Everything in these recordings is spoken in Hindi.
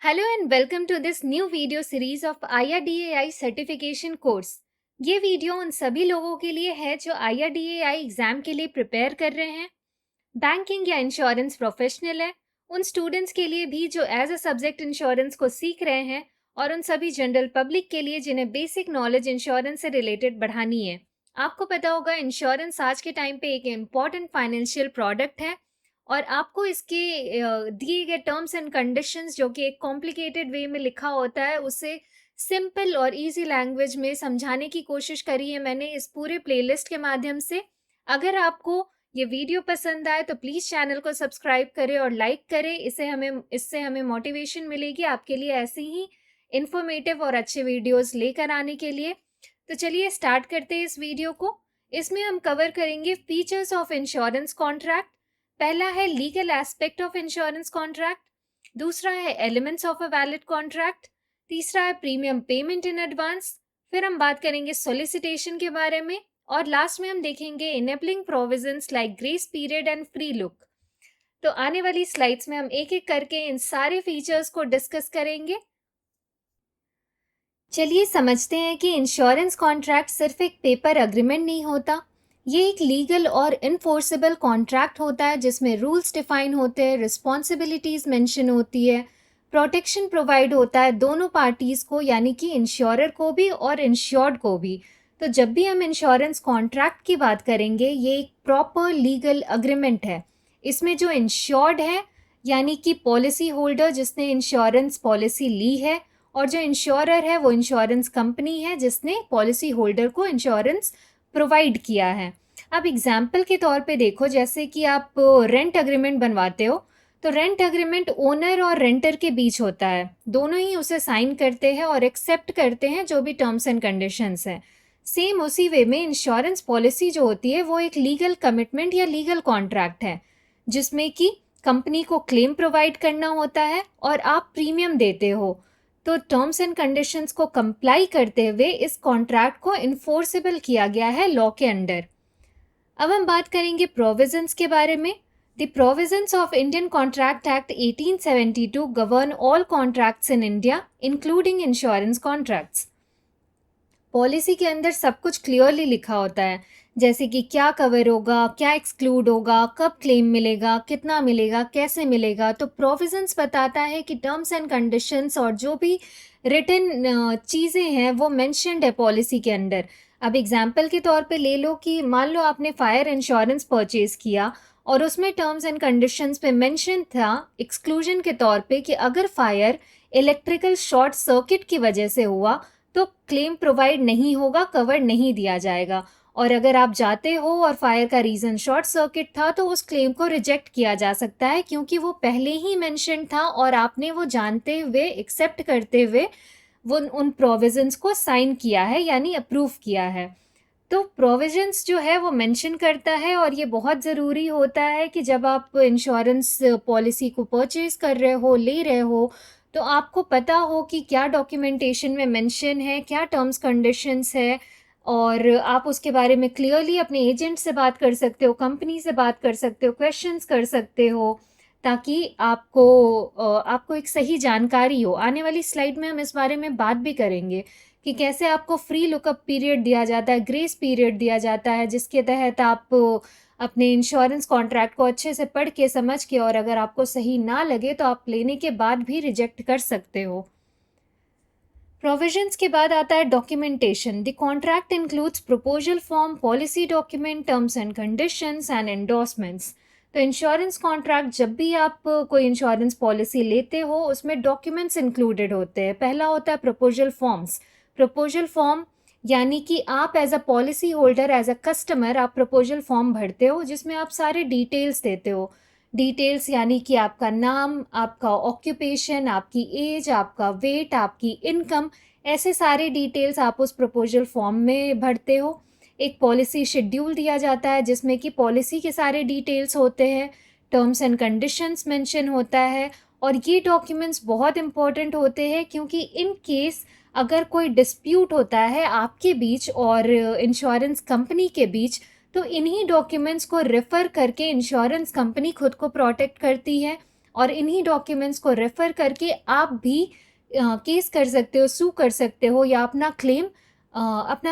Hello and welcome to this new video series of IRDAI certification course. ये वीडियो उन सभी लोगों के लिए है जो IRDAI एग्जाम के लिए प्रिपेयर कर रहे हैं, बैंकिंग या इंश्योरेंस प्रोफेशनल है, उन स्टूडेंट्स के लिए भी जो एज अ सब्जेक्ट इंश्योरेंस को सीख रहे हैं, और उन सभी जनरल पब्लिक के लिए जिन्हें बेसिक नॉलेज इंश्योरेंस से रिलेटेड बढ़ानी है। आपको पता होगा इंश्योरेंस आज के टाइम पे एक इम्पॉर्टेंट फाइनेंशियल प्रोडक्ट है, और आपको इसके दिए गए टर्म्स एंड कंडीशंस जो कि एक कॉम्प्लिकेटेड वे में लिखा होता है उसे सिंपल और इजी लैंग्वेज में समझाने की कोशिश करी है मैंने इस पूरे प्लेलिस्ट के माध्यम से। अगर आपको ये वीडियो पसंद आए तो प्लीज़ चैनल को सब्सक्राइब करें और लाइक करें। इससे हमें मोटिवेशन मिलेगी आपके लिए ऐसे ही इंफॉर्मेटिव और अच्छे वीडियोस लेकर आने के लिए। तो चलिए स्टार्ट करते हैं इस वीडियो को। इसमें हम कवर करेंगे फीचर्स ऑफ इंश्योरेंस कॉन्ट्रैक्ट। पहला है legal aspect of insurance contract, दूसरा है elements of a valid contract, तीसरा है प्रीमियम पेमेंट इन एडवांस, फिर हम बात करेंगे सॉलिसिटेशन के बारे में, और लास्ट में हम देखेंगे enabling provisions like grace period and free look. तो आने वाली स्लाइड्स में हम एक एक करके इन सारे फीचर्स को डिस्कस करेंगे। चलिए समझते हैं कि इंश्योरेंस कॉन्ट्रैक्ट सिर्फ एक पेपर अग्रीमेंट नहीं होता, ये एक लीगल और इन्फोर्सेबल कॉन्ट्रैक्ट होता है जिसमें रूल्स डिफाइन होते हैं, रिस्पॉन्सिबिलिटीज मेंशन होती है, प्रोटेक्शन प्रोवाइड होता है दोनों पार्टीज़ को, यानी कि इंश्योरर को भी और इंश्योर्ड को भी। तो जब भी हम इंश्योरेंस कॉन्ट्रैक्ट की बात करेंगे ये एक प्रॉपर लीगल अग्रीमेंट है। इसमें जो इंश्योर्ड है यानी कि पॉलिसी होल्डर जिसने इंश्योरेंस पॉलिसी ली है, और जो इंश्योरर है वो इंश्योरेंस कंपनी है जिसने पॉलिसी होल्डर को इंश्योरेंस प्रोवाइड किया है। अब एग्जाम्पल के तौर पे देखो, जैसे कि आप रेंट अग्रीमेंट बनवाते हो तो रेंट अग्रीमेंट ओनर और रेंटर के बीच होता है, दोनों ही उसे साइन करते हैं और एक्सेप्ट करते हैं जो भी टर्म्स एंड कंडीशंस हैं। सेम उसी वे में इंश्योरेंस पॉलिसी जो होती है वो एक लीगल कमिटमेंट या लीगल कॉन्ट्रैक्ट है जिसमें कि कंपनी को क्लेम प्रोवाइड करना होता है और आप प्रीमियम देते हो। तो टर्म्स एंड कंडीशंस को कंप्लाई करते हुए इस कॉन्ट्रैक्ट को इन्फोर्सेबल किया गया है लॉ के अंडर। अब हम बात करेंगे प्रोविजंस के बारे में। The provisions of Indian contract act 1872 govern all contracts in India including insurance contracts. Policy के अंदर सब कुछ क्लियरली लिखा होता है, जैसे कि क्या कवर होगा, क्या एक्सक्लूड होगा, कब क्लेम मिलेगा, कितना मिलेगा, कैसे मिलेगा। तो प्रोविजंस बताता है कि टर्म्स एंड कंडीशंस और जो भी रिटन चीज़ें हैं वो मेंशन्ड है पॉलिसी के अंदर। अब एग्जाम्पल के तौर पे ले लो कि मान लो आपने फायर इंश्योरेंस परचेज किया और उसमें टर्म्स एंड कंडीशंस पे मेंशन था एक्सक्लूजन के तौर पे कि अगर फायर इलेक्ट्रिकल शॉर्ट सर्किट की वजह से हुआ तो क्लेम प्रोवाइड नहीं होगा, कवर नहीं दिया जाएगा। और अगर आप जाते हो और फायर का रीज़न शॉर्ट सर्किट था तो उस क्लेम को रिजेक्ट किया जा सकता है क्योंकि वो पहले ही मेंशन था और आपने वो जानते हुए एक्सेप्ट करते हुए वो उन प्रोविजंस को साइन किया है यानी अप्रूव किया है। तो प्रोविजंस जो है वो मेंशन करता है, और ये बहुत ज़रूरी होता है कि जब आप इंश्योरेंस पॉलिसी को परचेज कर रहे हो, ले रहे हो, तो आपको पता हो कि क्या डॉक्यूमेंटेशन में मेंशन है, क्या टर्म्स कंडीशंस है, और आप उसके बारे में क्लियरली अपने एजेंट से बात कर सकते हो, कंपनी से बात कर सकते हो, क्वेश्चंस कर सकते हो, ताकि आपको एक सही जानकारी हो। आने वाली स्लाइड में हम इस बारे में बात भी करेंगे कि कैसे आपको फ्री लुकअप पीरियड दिया जाता है, ग्रेस पीरियड दिया जाता है, जिसके तहत आप अपने इंश्योरेंस कॉन्ट्रैक्ट को अच्छे से पढ़ के समझ के, और अगर आपको सही ना लगे तो आप लेने के बाद भी रिजेक्ट कर सकते हो। प्रोविजंस के बाद आता है documentation. The contract includes proposal form, policy document, terms and conditions and endorsements. तो इंश्योरेंस कॉन्ट्रैक्ट जब भी आप कोई इंश्योरेंस पॉलिसी लेते हो उसमें डॉक्यूमेंट्स इंक्लूडेड होते हैं। पहला होता है प्रपोजल फॉर्म्स। प्रपोजल फॉर्म यानी कि आप as a policy holder, as a customer आप प्रपोजल फॉर्म भरते हो जिसमें आप सारे डिटेल्स देते हो। डिटेल्स यानी कि आपका नाम, आपका ऑक्यूपेशन, आपकी एज, आपका वेट, आपकी इनकम, ऐसे सारे डिटेल्स आप उस प्रपोजल फॉर्म में भरते हो। एक पॉलिसी शेड्यूल दिया जाता है जिसमें कि पॉलिसी के सारे डिटेल्स होते हैं, टर्म्स एंड कंडीशंस मेंशन होता है, और ये डॉक्यूमेंट्स बहुत इंपॉर्टेंट होते हैं क्योंकि इन केस अगर कोई डिस्प्यूट होता है आपके बीच और इंश्योरेंस कंपनी के बीच, तो इन्हीं डॉक्यूमेंट्स को रेफ़र करके इंश्योरेंस कंपनी खुद को प्रोटेक्ट करती है और इन्हीं डॉक्यूमेंट्स को रेफ़र करके आप भी केस कर सकते हो, सू कर सकते हो या अपना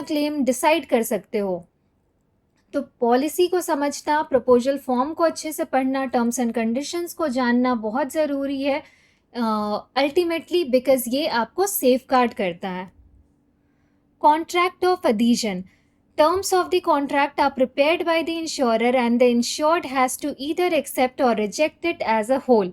क्लेम डिसाइड कर सकते हो। तो पॉलिसी को समझना, प्रपोज़ल फॉर्म को अच्छे से पढ़ना, टर्म्स एंड कंडीशंस को जानना बहुत ज़रूरी है अल्टीमेटली बिकॉज़ ये आपको सेफ़गार्ड करता है। Contract of adhesion. Terms of the contract are prepared by the insurer and the insured has to either accept or reject it as a whole.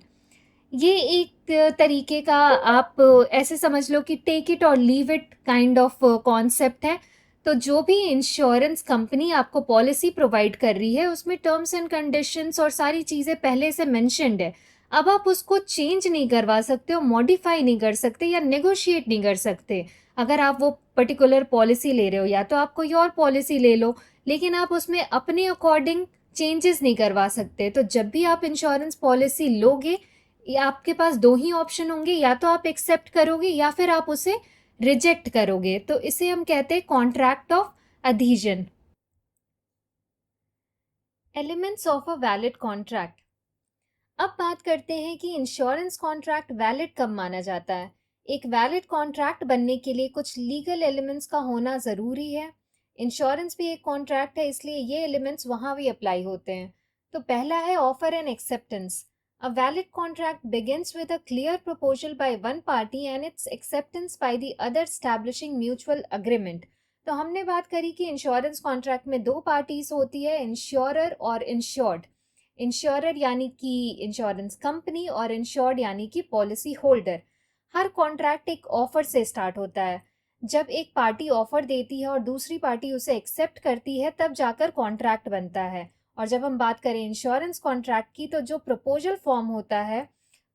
ये एक तरीके का आप ऐसे समझ लो कि टेक इट और leave it kind of concept है। तो जो भी इंश्योरेंस कंपनी आपको पॉलिसी प्रोवाइड कर रही है उसमें टर्म्स एंड कंडीशंस और सारी चीज़ें पहले से मेंशन्ड है। अब आप उसको चेंज नहीं करवा सकते हो, मॉडिफाई नहीं कर सकते या नेगोशिएट नहीं कर सकते। अगर आप वो पर्टिकुलर पॉलिसी ले रहे हो या तो आप कोई और पॉलिसी ले लो, लेकिन आप उसमें अपने अकॉर्डिंग चेंजेस नहीं करवा सकते। तो जब भी आप इंश्योरेंस पॉलिसी लोगे या आपके पास 2 ही ऑप्शन होंगे, या तो आप एक्सेप्ट करोगे या फिर आप उसे रिजेक्ट करोगे। तो इसे हम कहते हैं contract of adhesion. Elements of a valid contract. अब बात करते हैं कि इंश्योरेंस कॉन्ट्रैक्ट वैलिड कब माना जाता है। एक वैलिड कॉन्ट्रैक्ट बनने के लिए कुछ लीगल एलिमेंट्स का होना ज़रूरी है। इंश्योरेंस भी एक कॉन्ट्रैक्ट है, इसलिए ये एलिमेंट्स वहाँ भी अप्लाई होते हैं। तो पहला है offer and acceptance. A valid contract begins with a clear proposal by one party and its acceptance by the other establishing mutual agreement. तो हमने बात करी कि इंश्योरेंस कॉन्ट्रैक्ट में 2 पार्टीज होती है, इंश्योरर और इंश्योर्ड। इंश्योरर यानी कि इंश्योरेंस कंपनी और इंश्योर्ड यानी कि पॉलिसी होल्डर। हर कॉन्ट्रैक्ट एक ऑफर से स्टार्ट होता है। जब एक पार्टी ऑफर देती है और दूसरी पार्टी उसे एक्सेप्ट करती है तब जाकर कॉन्ट्रैक्ट बनता है। और जब हम बात करें इंश्योरेंस कॉन्ट्रैक्ट की तो जो प्रपोजल फॉर्म होता है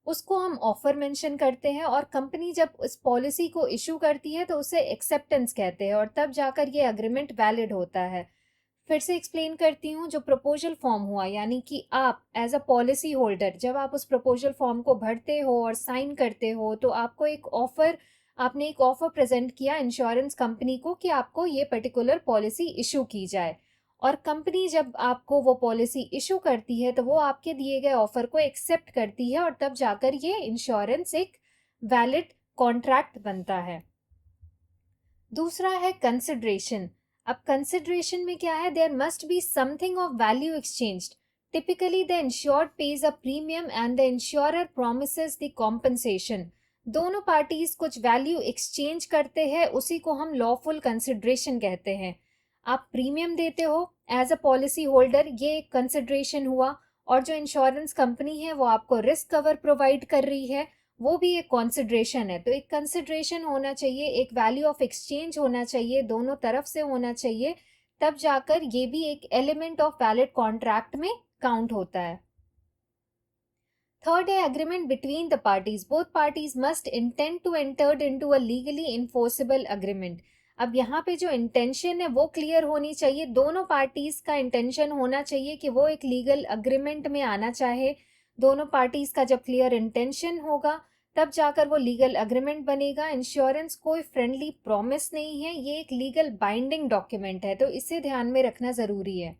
उसको हम ऑफर मेंशन करते हैं और कंपनी जब इस पॉलिसी को इशू करती है तो उसे एक्सेप्टेंस कहते हैं और तब जाकर ये अग्रीमेंट वैलिड होता है। फिर से एक्सप्लेन करती हूँ, जो प्रपोजल फॉर्म हुआ यानी कि आप एज अ पॉलिसी होल्डर जब आप उस प्रपोजल फॉर्म को भरते हो और साइन करते हो तो आपने एक ऑफर प्रेजेंट किया इंश्योरेंस कंपनी को कि आपको ये पर्टिकुलर पॉलिसी इशू की जाए। और कंपनी जब आपको वो पॉलिसी इशू करती है तो वो आपके दिए गए ऑफर को एक्सेप्ट करती है और तब जाकर ये इंश्योरेंस एक वैलिड कॉन्ट्रैक्ट बनता है। दूसरा है कंसिडरेशन। अब कंसिडरेशन में क्या है, there must be something of value exchanged. Typically the insured pays a premium and the insurer promises the compensation. दोनों पार्टीज कुछ वैल्यू एक्सचेंज करते हैं, उसी को हम लॉफुल कंसिडरेशन कहते हैं। आप प्रीमियम देते हो एज अ पॉलिसी होल्डर, ये एक कंसिडरेशन हुआ। और जो इंश्योरेंस कंपनी है वो आपको रिस्क कवर प्रोवाइड कर रही है, वो भी एक कंसिडरेशन है। तो एक कंसिडरेशन होना चाहिए, एक वैल्यू ऑफ एक्सचेंज होना चाहिए, दोनों तरफ से होना चाहिए, तब जाकर ये भी एक एलिमेंट ऑफ वैलिड कॉन्ट्रैक्ट में काउंट होता है। थर्ड है agreement between the parties. Both parties must intend to entered into a legally enforceable agreement. अब यहाँ पे जो इंटेंशन है वो क्लियर होनी चाहिए, दोनों पार्टीज का इंटेंशन होना चाहिए कि वो एक लीगल अग्रीमेंट में आना चाहे। दोनों पार्टीज का जब क्लियर इंटेंशन होगा तब जाकर वो लीगल अग्रीमेंट बनेगा। इंश्योरेंस कोई फ्रेंडली प्रॉमिस नहीं है, ये एक लीगल बाइंडिंग डॉक्यूमेंट है, तो इसे ध्यान में रखना जरूरी है।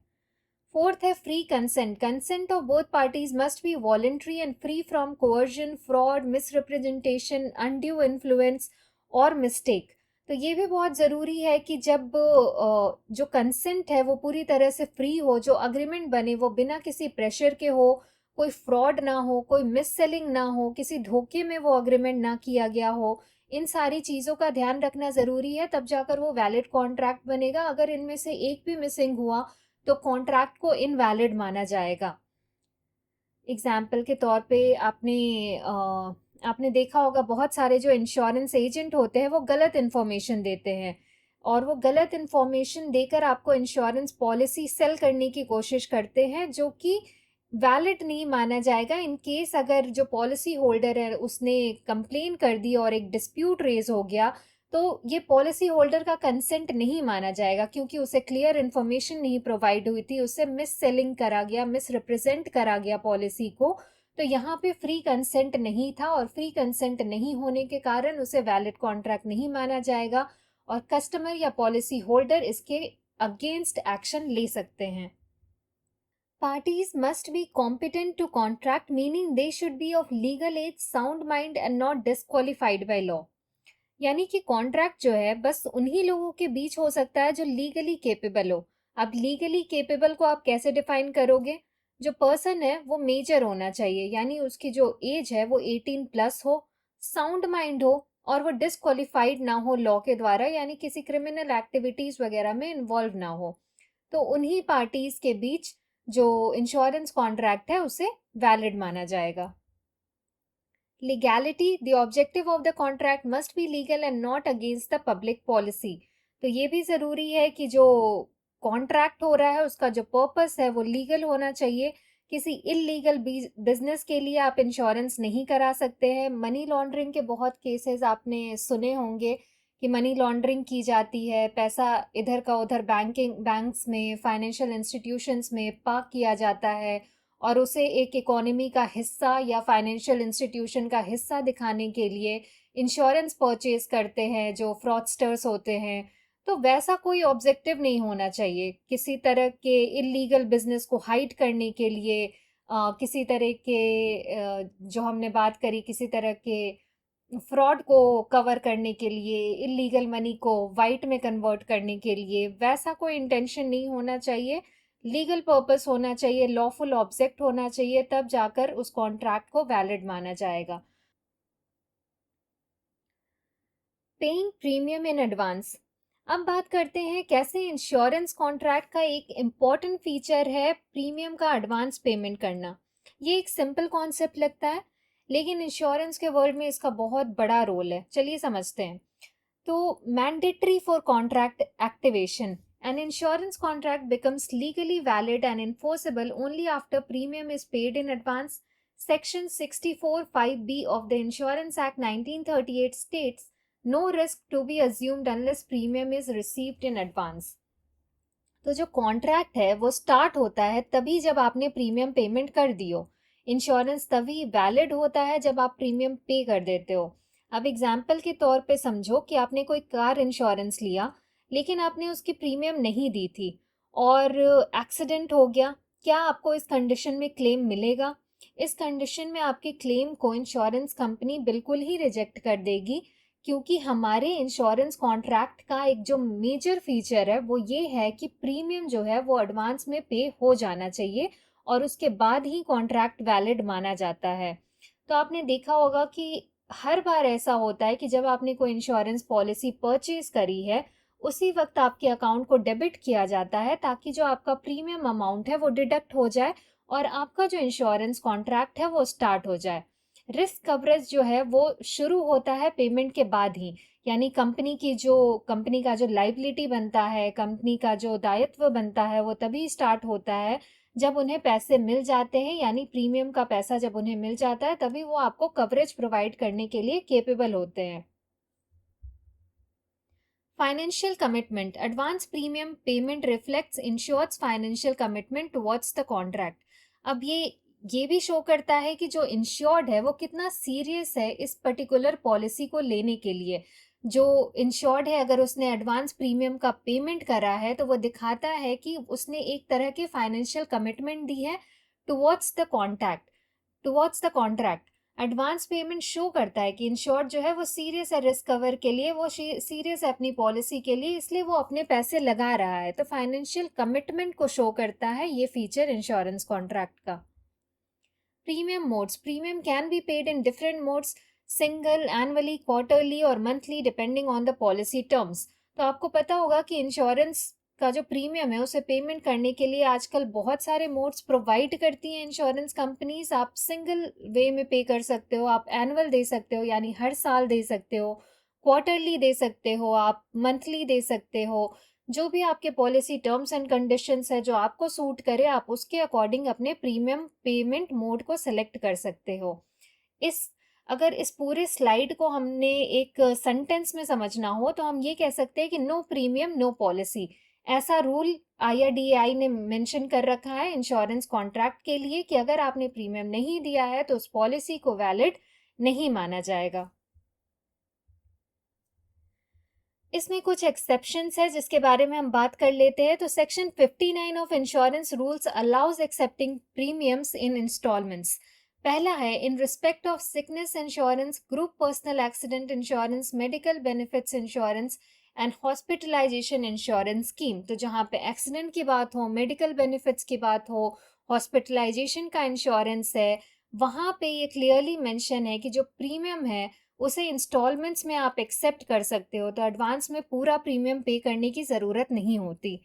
फोर्थ है free consent. Consent of both parties must be voluntary and free from coercion, fraud, misrepresentation, undue influence और मिस्टेक। तो ये भी बहुत ज़रूरी है कि जब जो कंसेंट है वो पूरी तरह से फ्री हो, जो अग्रीमेंट बने वो बिना किसी प्रेशर के हो, कोई फ्रॉड ना हो, कोई मिस सेलिंग ना हो, किसी धोखे में वो अग्रीमेंट ना किया गया हो। इन सारी चीज़ों का ध्यान रखना ज़रूरी है, तब जाकर वो वैलिड कॉन्ट्रैक्ट बनेगा। अगर इनमें से एक भी मिसिंग हुआ तो कॉन्ट्रैक्ट को इनवैलिड माना जाएगा। एग्जाम्पल के तौर पे आपने देखा होगा बहुत सारे जो इंश्योरेंस एजेंट होते हैं वो गलत इन्फॉर्मेशन देते हैं और वो गलत इन्फॉर्मेशन देकर आपको इंश्योरेंस पॉलिसी सेल करने की कोशिश करते हैं, जो कि वैलिड नहीं माना जाएगा। इन केस अगर जो पॉलिसी होल्डर है उसने कंप्लेन कर दी और एक डिस्प्यूट रेज हो गया तो ये पॉलिसी होल्डर का कंसेंट नहीं माना जाएगा, क्योंकि उसे क्लियर इन्फॉर्मेशन नहीं प्रोवाइड हुई थी, उससे मिस सेलिंग करा गया, मिस रिप्रेजेंट करा गया पॉलिसी को। तो यहाँ पे फ्री कंसेंट नहीं था और फ्री कंसेंट नहीं होने के कारण उसे वैलिड कॉन्ट्रैक्ट नहीं माना जाएगा और कस्टमर या पॉलिसी होल्डर इसके अगेंस्ट एक्शन ले सकते हैं। Parties must be competent to contract, meaning they should be of legal age, sound mind and not disqualified by law. यानी कि कॉन्ट्रैक्ट जो है बस उन्हीं लोगों के बीच हो सकता है जो लीगली केपेबल हो। अब लीगली केपेबल को आप कैसे डिफाइन करोगे? जो पर्सन है वो मेजर होना चाहिए, यानी उसकी जो एज है वो 18 प्लस हो, साउंड माइंड हो और वो डिसक्वालिफाइड ना हो लॉ के द्वारा, यानी किसी क्रिमिनल एक्टिविटीज वगैरह में इन्वॉल्व ना हो। तो उन्हीं पार्टीज के बीच जो इंश्योरेंस कॉन्ट्रैक्ट है उसे वैलिड माना जाएगा। Legality, the objective of the contract must be legal and not against the public policy. तो ये भी ज़रूरी है कि जो कॉन्ट्रैक्ट हो रहा है उसका जो पर्पस है वो लीगल होना चाहिए। किसी इलीगल बिजनेस के लिए आप इंश्योरेंस नहीं करा सकते हैं। मनी लॉन्ड्रिंग के बहुत केसेस आपने सुने होंगे कि मनी लॉन्ड्रिंग की जाती है, पैसा इधर का उधर बैंक्स में, फाइनेंशियल इंस्टीट्यूशंस में पार्क किया जाता है और उसे एक इकोनॉमी का हिस्सा या फाइनेंशियल इंस्टीट्यूशन का हिस्सा दिखाने के लिए इंश्योरेंस परचेज करते हैं जो फ्रॉडस्टर्स होते हैं। तो वैसा कोई ऑब्जेक्टिव नहीं होना चाहिए। किसी तरह के इलीगल बिजनेस को हाइड करने के लिए, किसी तरह के जो हमने बात करी, किसी तरह के फ्रॉड को कवर करने के लिए, इलीगल मनी को वाइट में कन्वर्ट करने के लिए, वैसा कोई इंटेंशन नहीं होना चाहिए। लीगल पर्पस होना चाहिए, लॉफुल ऑब्जेक्ट होना चाहिए, तब जाकर उस कॉन्ट्रैक्ट को वैलिड माना जाएगा। Paying premium in advance. अब बात करते हैं कैसे इंश्योरेंस कॉन्ट्रैक्ट का एक इम्पॉर्टेंट फीचर है प्रीमियम का एडवांस पेमेंट करना। ये एक सिंपल कॉन्सेप्ट लगता है, लेकिन इंश्योरेंस के वर्ल्ड में इसका बहुत बड़ा रोल है। चलिए समझते हैं। तो mandatory for contract activation, an insurance contract becomes legally valid and enforceable only after premium is paid in advance. Section 64(5)(b) of the Insurance Act 1938 states no risk to be assumed unless premium is received in advance. तो जो कॉन्ट्रैक्ट है वो स्टार्ट होता है तभी जब आपने प्रीमियम पेमेंट कर दी हो। इंश्योरेंस तभी वैलिड होता है जब आप प्रीमियम पे कर देते हो। अब एग्जाम्पल के तौर पे समझो कि आपने कोई कार इंश्योरेंस लिया, लेकिन आपने उसकी प्रीमियम नहीं दी थी और एक्सीडेंट हो गया। क्या आपको इस कंडीशन में क्लेम मिलेगा? इस कंडीशन में आपके क्लेम को इंश्योरेंस कंपनी बिल्कुल ही रिजेक्ट कर देगी, क्योंकि हमारे इंश्योरेंस कॉन्ट्रैक्ट का एक जो मेजर फीचर है वो ये है कि प्रीमियम जो है वो एडवांस में पे हो जाना चाहिए और उसके बाद ही कॉन्ट्रैक्ट वैलिड माना जाता है। तो आपने देखा होगा कि हर बार ऐसा होता है कि जब आपने कोई इंश्योरेंस पॉलिसी परचेज करी है, उसी वक्त आपके अकाउंट को डेबिट किया जाता है ताकि जो आपका प्रीमियम अमाउंट है वो डिडक्ट हो जाए और आपका जो इंश्योरेंस कॉन्ट्रैक्ट है वो स्टार्ट हो जाए। रिस्क कवरेज जो है वो शुरू होता है पेमेंट के बाद ही, यानी कंपनी का जो लाइबिलिटी बनता है, कंपनी का जो दायित्व बनता है वो तभी स्टार्ट होता है जब उन्हें पैसे मिल जाते हैं, यानी प्रीमियम का पैसा जब उन्हें मिल जाता है तभी वो आपको कवरेज प्रोवाइड करने के लिए केपेबल होते हैं। Financial commitment, advance premium payment reflects insurer's financial commitment towards the contract. अब ये भी शो करता है कि जो इंश्योर्ड है वो कितना सीरियस है इस पर्टिकुलर पॉलिसी को लेने के लिए। जो इंश्योर्ड है अगर उसने एडवांस प्रीमियम का पेमेंट करा है तो वो दिखाता है कि उसने एक तरह की फाइनेंशियल कमिटमेंट दी है towards the contract. Advance payment show करता है कि इंश्योर्ड जो है वो सीरियस है रिस्क कवर के लिए, वो सीरियस है अपनी पॉलिसी के लिए, इसलिए वो अपने पैसे लगा रहा है। तो फाइनेंशियल कमिटमेंट को शो करता है ये फीचर इंश्योरेंस कॉन्ट्रैक्ट का। Premium modes, premium can be paid in different modes, single, annually, quarterly और monthly depending on the policy terms. तो आपको पता होगा कि इंश्योरेंस का जो प्रीमियम है उसे पेमेंट करने के लिए आजकल बहुत सारे मोड्स प्रोवाइड करती हैं इंश्योरेंस कंपनीज। आप सिंगल वे में पे कर सकते हो, आप एनुअल दे सकते हो यानी हर साल दे सकते हो, क्वार्टरली दे सकते हो, आप मंथली दे सकते हो। जो भी आपके पॉलिसी टर्म्स एंड कंडीशंस है जो आपको सूट करे, आप उसके अकॉर्डिंग अपने प्रीमियम पेमेंट मोड को सेलेक्ट कर सकते हो। अगर इस पूरे स्लाइड को हमने एक सेंटेंस में समझना हो तो हम ये कह सकते हैं कि नो प्रीमियम नो पॉलिसी। ऐसा रूल IRDAI ने मेंशन कर रखा है इंश्योरेंस कॉन्ट्रैक्ट के लिए कि अगर आपने प्रीमियम नहीं दिया है तो उस पॉलिसी को वैलिड नहीं माना जाएगा। इसमें कुछ एक्सेप्शंस है जिसके बारे में हम बात कर लेते हैं। तो section 59 of insurance rules allows accepting premiums in instalments. पहला है in respect of sickness insurance, group personal accident insurance, medical benefits insurance and hospitalisation insurance scheme. तो जहाँ पे एक्सीडेंट की बात हो, मेडिकल बेनिफिट्स की बात हो, हॉस्पिटलाइजेशन का इंश्योरेंस है, वहाँ पे ये क्लियरली मेंशन है कि जो प्रीमियम है उसे इंस्टॉलमेंट्स में आप एक्सेप्ट कर सकते हो, तो एडवांस में पूरा प्रीमियम पे करने की ज़रूरत नहीं होती।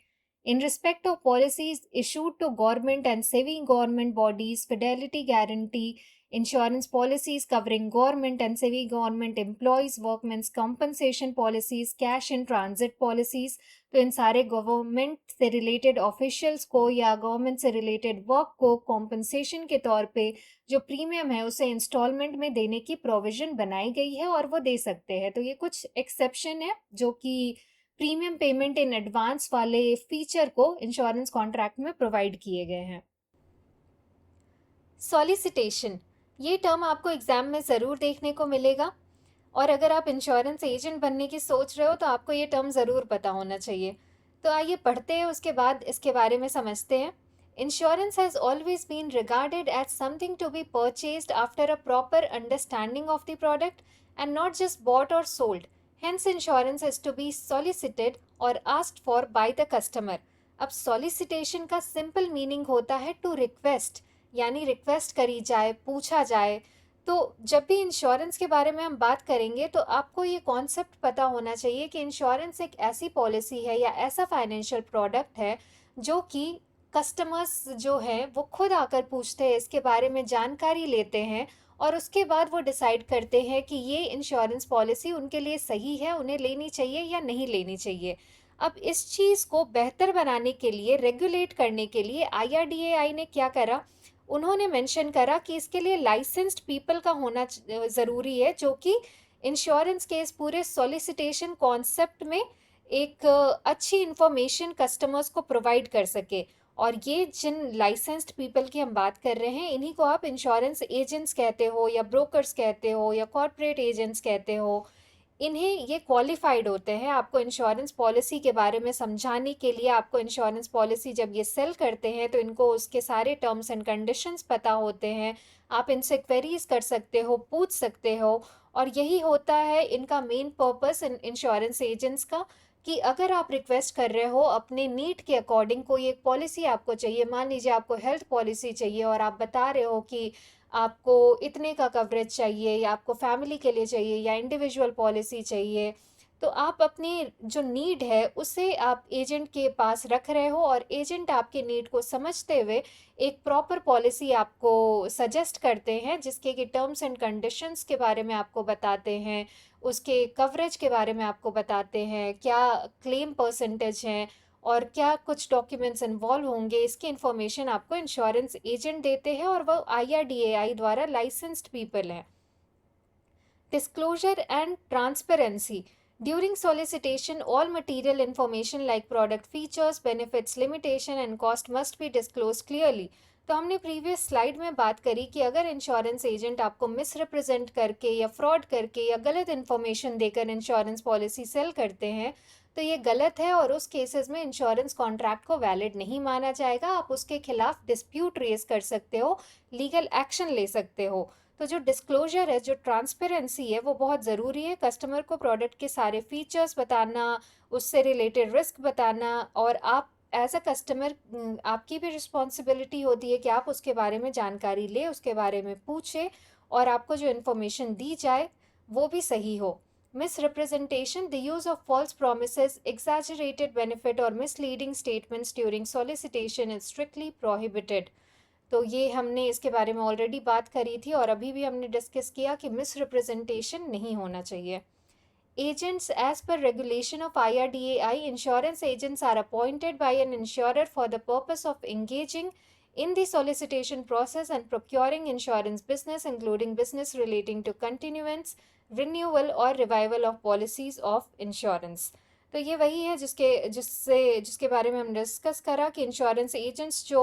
In respect of policies issued to government and semi government bodies, fidelity guarantee insurance policies covering government and semi government employees workmen's compensation policies, cash in transit policies. तो इन सारे गवर्नमेंट से रिलेटेड ऑफिशियल्स को या गवर्नमेंट से रिलेटेड वर्क को कॉम्पनसेशन के तौर पे जो प्रीमियम है उसे इंस्टॉलमेंट में देने की प्रोविजन बनाई गई है और वो दे सकते हैं। तो ये कुछ एक्सेप्शन है जो कि प्रीमियम पेमेंट इन एडवांस वाले फीचर को इंश्योरेंस कॉन्ट्रैक्ट में प्रोवाइड किए गए हैं। सॉलिसिटेशन, ये टर्म आपको एग्जाम में ज़रूर देखने को मिलेगा और अगर आप इंश्योरेंस एजेंट बनने की सोच रहे हो तो आपको ये टर्म ज़रूर पता होना चाहिए। तो आइए पढ़ते हैं, उसके बाद इसके बारे में समझते हैं। Insurance has always been regarded as something to be purchased after a proper understanding of the product and not just bought or sold. Hence, insurance is to be solicited or asked for by the customer. अब solicitation का simple meaning होता है to request, यानी request करी जाए, पूछा जाए। तो जब भी इंश्योरेंस के बारे में हम बात करेंगे तो आपको ये कॉन्सेप्ट पता होना चाहिए कि इंश्योरेंस एक ऐसी पॉलिसी है या ऐसा फाइनेंशियल प्रोडक्ट है जो कि कस्टमर्स जो हैं वो खुद आकर पूछते हैं, इसके बारे में जानकारी लेते हैं और उसके बाद वो डिसाइड करते हैं कि ये इंश्योरेंस पॉलिसी उनके लिए सही है, उन्हें लेनी चाहिए या नहीं लेनी चाहिए। अब इस चीज़ को बेहतर बनाने के लिए, रेगुलेट करने के लिए आईआरडीएआई ने क्या करा, उन्होंने मेंशन करा कि इसके लिए लाइसेंस्ड पीपल का होना ज़रूरी है जो कि इंश्योरेंस के इस पूरे सॉलिसिटेशन कॉन्सेप्ट में एक अच्छी इंफॉर्मेशन कस्टमर्स को प्रोवाइड कर सके। और ये जिन लाइसेंस्ड पीपल की हम बात कर रहे हैं, इन्हीं को आप इंश्योरेंस एजेंट्स कहते हो या ब्रोकर्स कहते हो या कॉर्पोरेट एजेंट्स कहते हो। इन्हें ये क्वालिफाइड होते हैं आपको इंश्योरेंस पॉलिसी के बारे में समझाने के लिए। आपको इंश्योरेंस पॉलिसी जब ये सेल करते हैं तो इनको उसके सारे टर्म्स एंड कंडीशंस पता होते हैं, आप इनसे क्वेरीज कर सकते हो, पूछ सकते हो। और यही होता है इनका मेन पर्पस इंश्योरेंस एजेंट्स का, कि अगर आप रिक्वेस्ट कर रहे हो अपने नीड के अकॉर्डिंग, कोई एक पॉलिसी आपको चाहिए, मान लीजिए आपको हेल्थ पॉलिसी चाहिए और आप बता रहे हो कि आपको इतने का कवरेज चाहिए या आपको फैमिली के लिए चाहिए या इंडिविजुअल पॉलिसी चाहिए, तो आप अपनी जो नीड है उसे आप एजेंट के पास रख रहे हो और एजेंट आपके नीड को समझते हुए एक प्रॉपर पॉलिसी आपको सजेस्ट करते हैं जिसके कि टर्म्स एंड कंडीशंस के बारे में आपको बताते हैं, उसके कवरेज के बारे में आपको बताते हैं, क्या क्लेम परसेंटेज है और क्या कुछ डॉक्यूमेंट्स इन्वॉल्व होंगे, इसकी इन्फॉर्मेशन आपको इंश्योरेंस एजेंट देते हैं और वो आईआरडीएआई द्वारा लाइसेंस्ड पीपल हैं। Disclosure and transparency. During solicitation, all material information like product features, benefits, limitation and cost must be disclosed clearly. तो हमने प्रीवियस स्लाइड में बात करी कि अगर इंश्योरेंस एजेंट आपको मिसरिप्रेजेंट करके या फ्रॉड करके या गलत इन्फॉर्मेशन देकर इंश्योरेंस पॉलिसी सेल करते हैं तो ये गलत है और उस केसेस में इंश्योरेंस कॉन्ट्रैक्ट को वैलिड नहीं माना जाएगा। आप उसके खिलाफ डिस्प्यूट रेज कर सकते हो, लीगल एक्शन ले सकते हो। तो जो डिस्क्लोजर है, जो ट्रांसपेरेंसी है, वो बहुत ज़रूरी है। कस्टमर को प्रोडक्ट के सारे फीचर्स बताना, उससे रिलेटेड रिस्क बताना और आप एज अ कस्टमर आपकी भी रिस्पॉन्सिबिलिटी होती है कि आप उसके बारे में जानकारी ले, उसके बारे में पूछे और आपको जो इन्फॉर्मेशन दी जाए वो भी सही हो। Misrepresentation, the use of false promises, exaggerated benefit or misleading statements during solicitation is strictly prohibited. तो ये हमने इसके बारे में ऑलरेडी बात करी थी और अभी भी हमने डिस्कस किया कि मिसरिप्रेजेंटेशन नहीं होना चाहिए। Agents, as per regulation of IRDAI, insurance agents are appointed by an insurer for the purpose of engaging in the solicitation process and procuring insurance business, including business relating to continuance, renewal or revival of policies of insurance. तो ये वही है जिसके बारे में हम डिस्कस करा कि इंश्योरेंस एजेंट्स जो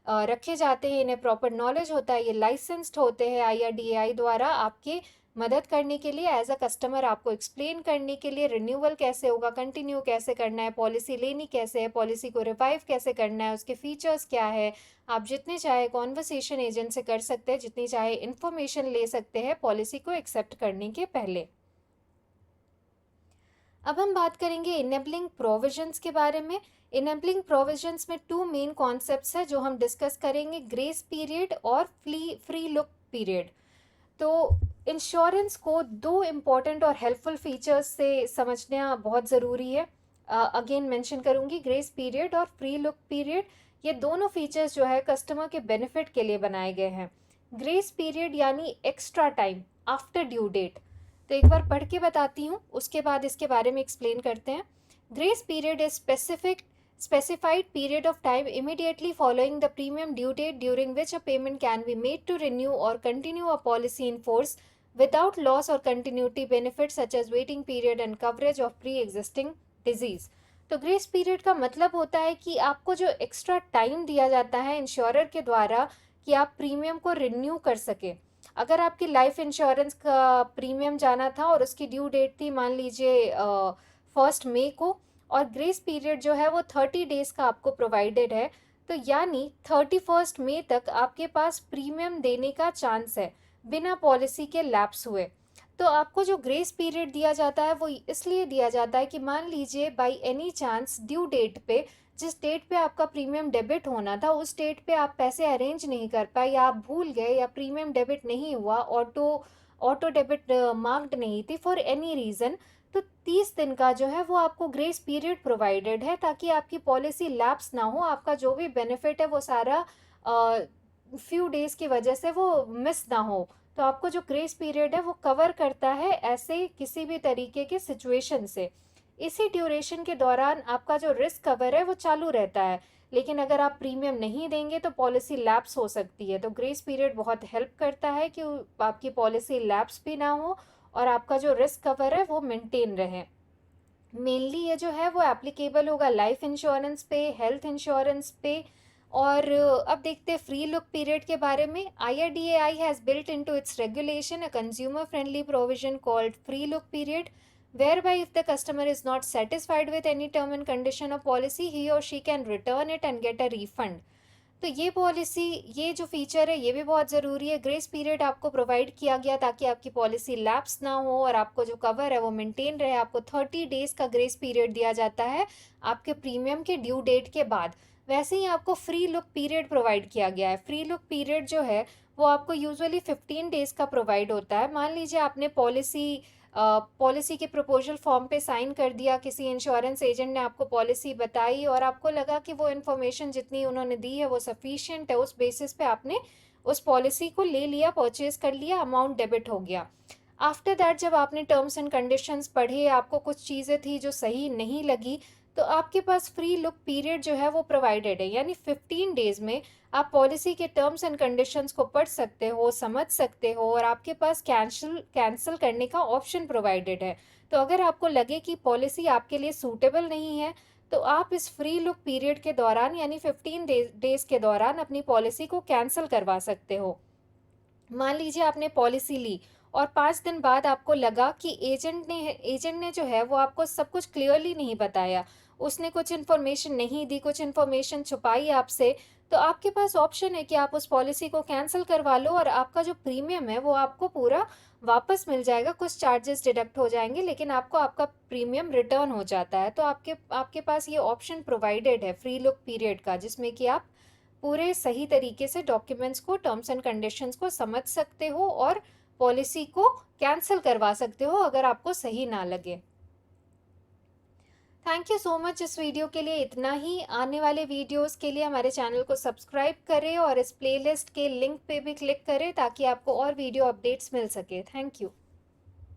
रखे जाते हैं, इन्हें प्रॉपर नॉलेज होता है, ये लाइसेंस्ड होते हैं आईआरडीएआई द्वारा आपके मदद करने के लिए, एज अ कस्टमर आपको एक्सप्लेन करने के लिए रिन्यूअल कैसे होगा, कंटिन्यू कैसे करना है, पॉलिसी लेनी कैसे है, पॉलिसी को रिवाइव कैसे करना है, उसके फीचर्स क्या है। आप जितने चाहे कॉन्वर्सेशन एजेंट से कर सकते हैं, जितनी चाहे इन्फॉर्मेशन ले सकते हैं पॉलिसी को एक्सेप्ट करने के पहले। अब हम बात करेंगे इनेबलिंग प्रोविजंस के बारे में। इनेबलिंग प्रोविजंस में टू मेन कॉन्सेप्ट्स हैं जो हम डिस्कस करेंगे, ग्रेस पीरियड और फ्री लुक पीरियड। तो इंश्योरेंस को दो इम्पॉर्टेंट और हेल्पफुल फीचर्स से समझना बहुत ज़रूरी है। अगेन मेंशन करूंगी, ग्रेस पीरियड और फ्री लुक पीरियड, ये दोनों फीचर्स जो है कस्टमर के बेनिफिट के लिए बनाए गए हैं। ग्रेस पीरियड यानी extra time after due date. तो एक बार पढ़ के बताती हूँ, उसके बाद इसके बारे में एक्सप्लेन करते हैं। Grace period is specified period of time immediately following the premium due date during which a payment can be made to renew or continue a policy in force without loss or continuity benefits such as waiting period and coverage of pre-existing disease। तो ग्रेस पीरियड का मतलब होता है कि आपको जो एक्स्ट्रा टाइम दिया जाता है इंश्योरर के द्वारा कि आप प्रीमियम को रिन्यू कर सके। अगर आपकी लाइफ इंश्योरेंस का प्रीमियम जाना था और उसकी ड्यू डेट थी मान लीजिए 1 मई को, और ग्रेस पीरियड जो है वो 30 डेज का आपको प्रोवाइडेड है, तो यानी 31 मई तक आपके पास प्रीमियम देने का चांस है बिना पॉलिसी के लैप्स हुए। तो आपको जो ग्रेस पीरियड दिया जाता है वो इसलिए दिया जाता है कि मान लीजिए by any chance due date पे, जिस डेट पे आपका प्रीमियम डेबिट होना था उस डेट पे आप पैसे अरेंज नहीं कर पाए, या आप भूल गए, या प्रीमियम डेबिट नहीं हुआ, ऑटो डेबिट मार्क्ड नहीं थी फॉर एनी रीज़न, तो 30 दिन का जो है वो आपको ग्रेस पीरियड प्रोवाइडेड है ताकि आपकी पॉलिसी लैप्स ना हो, आपका जो भी बेनिफिट है वो सारा फ्यू डेज की वजह से वो मिस ना हो। तो आपको जो ग्रेस पीरियड है वो कवर करता है ऐसे किसी भी तरीके के सिचुएशन से। इसी ड्यूरेशन के दौरान आपका जो रिस्क कवर है वो चालू रहता है, लेकिन अगर आप प्रीमियम नहीं देंगे तो पॉलिसी लैप्स हो सकती है। तो ग्रेस पीरियड बहुत हेल्प करता है कि आपकी पॉलिसी लैप्स भी ना हो और आपका जो रिस्क कवर है वो मेंटेन रहे। मेनली ये जो है वो एप्लीकेबल होगा लाइफ इंश्योरेंस पे, हेल्थ इंश्योरेंस पे। और अब देखते हैं फ्री लुक पीरियड के बारे में। IRDAI has built into its regulation a consumer friendly provision called free look period, whereby if the customer is not satisfied with any term and condition of policy, he or she can return it and get a refund। तो ये पॉलिसी, ये जो फीचर है ये भी बहुत ज़रूरी है। ग्रेस पीरियड आपको प्रोवाइड किया गया ताकि आपकी पॉलिसी लैप्स ना हो और आपको जो कवर है वो मेंटेन रहे। आपको 30 डेज़ का ग्रेस पीरियड दिया जाता है आपके प्रीमियम के ड्यू डेट के बाद। वैसे ही आपको फ्री लुक पीरियड प्रोवाइड किया गया है। फ्री लुक पीरियड जो है वो आपको यूजुअली 15 डेज़ का प्रोवाइड होता है। मान लीजिए आपने पॉलिसी के प्रपोजल फॉर्म पे साइन कर दिया, किसी इंश्योरेंस एजेंट ने आपको पॉलिसी बताई और आपको लगा कि वो इन्फॉर्मेशन जितनी उन्होंने दी है वो सफिशिएंट है, उस बेसिस पे आपने उस पॉलिसी को ले लिया, परचेज कर लिया, अमाउंट डेबिट हो गया। आफ्टर दैट जब आपने टर्म्स एंड कंडीशंस पढ़े, आपको कुछ चीज़ें थी जो सही नहीं लगी, तो आपके पास फ्री लुक पीरियड जो है वो प्रोवाइडेड है। यानी 15 डेज़ में आप पॉलिसी के टर्म्स एंड कंडीशंस को पढ़ सकते हो, समझ सकते हो, और आपके पास कैंसिल करने का ऑप्शन प्रोवाइडेड है। तो अगर आपको लगे कि पॉलिसी आपके लिए सूटेबल नहीं है तो आप इस फ्री लुक पीरियड के दौरान यानी 15 डेज़ के दौरान अपनी पॉलिसी को कैंसिल करवा सकते हो। मान लीजिए आपने पॉलिसी ली और 5 दिन बाद आपको लगा कि एजेंट ने जो है वो आपको सब कुछ क्लियरली नहीं बताया, उसने कुछ इन्फॉर्मेशन नहीं दी, कुछ इन्फॉर्मेशन छुपाई आपसे, तो आपके पास ऑप्शन है कि आप उस पॉलिसी को कैंसिल करवा लो और आपका जो प्रीमियम है वो आपको पूरा वापस मिल जाएगा। कुछ चार्जेस डिडक्ट हो जाएंगे लेकिन आपको आपका प्रीमियम रिटर्न हो जाता है। तो आपके पास ये ऑप्शन प्रोवाइडेड है फ्री लुक पीरियड का, जिसमें कि आप पूरे सही तरीके से डॉक्यूमेंट्स को, टर्म्स एंड कंडीशंस को समझ सकते हो और पॉलिसी को कैंसिल करवा सकते हो अगर आपको सही ना लगे। थैंक यू सो मच इस वीडियो के लिए, इतना ही। आने वाले वीडियोस के लिए हमारे चैनल को सब्सक्राइब करें और इस प्लेलिस्ट के लिंक पे भी क्लिक करें ताकि आपको और वीडियो अपडेट्स मिल सके। Thank you.